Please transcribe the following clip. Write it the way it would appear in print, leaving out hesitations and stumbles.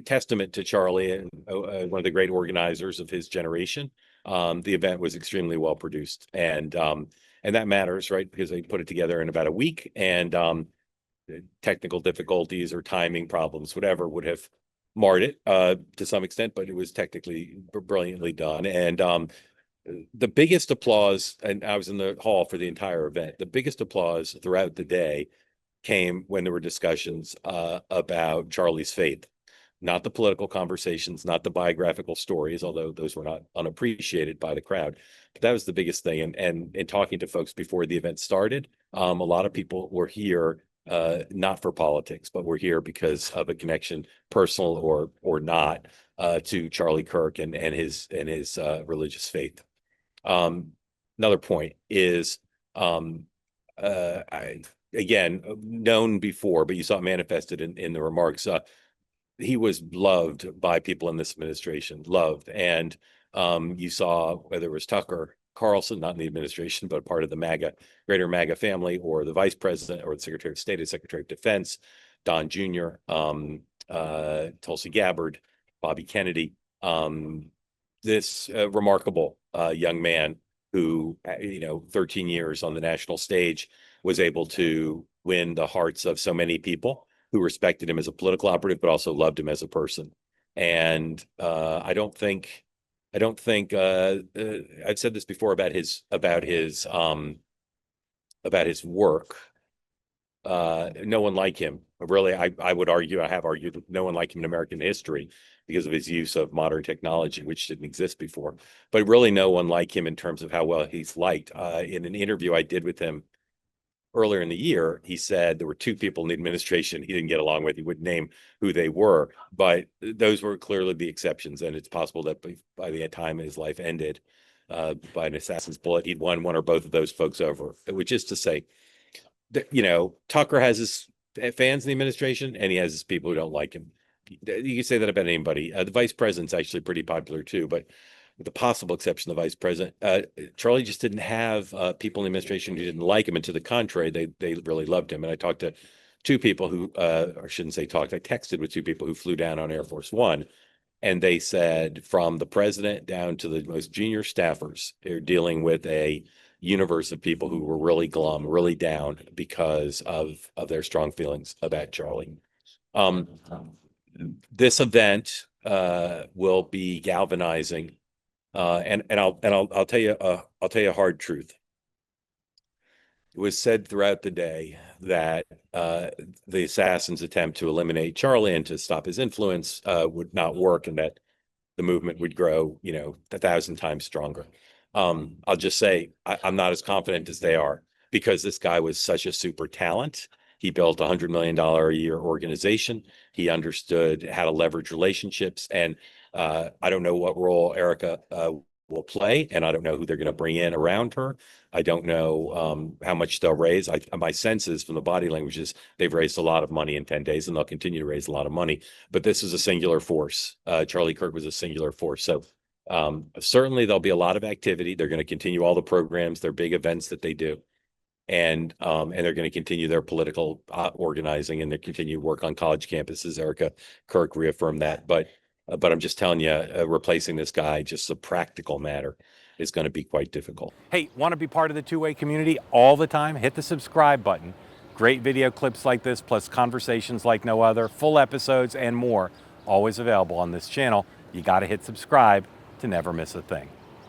testament to Charlie, and one of the great organizers of his generation. The event was extremely well produced, and that matters, right? Because they put it together in about a week, and technical difficulties or timing problems, whatever, would have marred it to some extent, but it was technically brilliantly done. And the biggest applause, and I was in the hall for the entire event, the biggest applause throughout the day came when there were discussions about Charlie's faith, not the political conversations, not the biographical stories, although those were not unappreciated by the crowd. But that was the biggest thing. And in talking to folks before the event started, a lot of people were here not for politics, but were here because of a connection, personal or not, to Charlie Kirk and his religious faith. Another point is, again, known before, but you saw it manifested in the remarks. He was loved by people in this administration, loved. And you saw whether it was Tucker Carlson, not in the administration, but part of the MAGA, greater MAGA family, or the vice president, or the Secretary of State, or Secretary of Defense, Don Jr., Tulsi Gabbard, Bobby Kennedy, this remarkable young man who, 13 years on the national stage, was able to win the hearts of so many people who respected him as a political operative, but also loved him as a person. And I don't think I've said this before about his work. No one like him. Really, I would argue, I have argued, no one like him in American history because of his use of modern technology, which didn't exist before. But really, no one like him in terms of how well he's liked. In an interview I did with him earlier in the year, he said there were two people in the administration he didn't get along with. He wouldn't name who they were, but those were clearly the exceptions. And it's possible that by the time his life ended by an assassin's bullet, he'd won one or both of those folks over, which is to say, Tucker has his fans in the administration and he has his people who don't like him. You can say that about anybody. The vice president's actually pretty popular too, but with the possible exception of the vice president, Charlie just didn't have people in the administration who didn't like him. And to the contrary, they really loved him. And I talked to two people who, or shouldn't say talked, I texted with two people who flew down on Air Force One. And they said from the president down to the most junior staffers, they're dealing with a universe of people who were really glum, really down because of their strong feelings about Charlie. This event will be galvanizing. And I'll tell you a hard truth. It was said throughout the day that the assassins' attempt to eliminate Charlie and to stop his influence would not work, and that the movement would grow, 1,000 times stronger. I'll just say I'm not as confident as they are, because this guy was such a super talent. He built $100 million a year organization. He understood how to leverage relationships, and I don't know what role Erica will play, and I don't know who they're going to bring in around her. I don't know how much they'll raise. My sense is from the body language is they've raised a lot of money in 10 days, and they'll continue to raise a lot of money. But this is a singular force. Charlie Kirk was a singular force. So certainly there'll be a lot of activity. They're going to continue all the programs, their big events that they do. And they're going to continue their political organizing, and they continue to work on college campuses. Erica Kirk reaffirmed that. But I'm just telling you, replacing this guy, just a practical matter, is going to be quite difficult. Hey, want to be part of the two-way community all the time? Hit the subscribe button. Great video clips like this, plus conversations like no other, full episodes and more, always available on this channel. You got to hit subscribe to never miss a thing.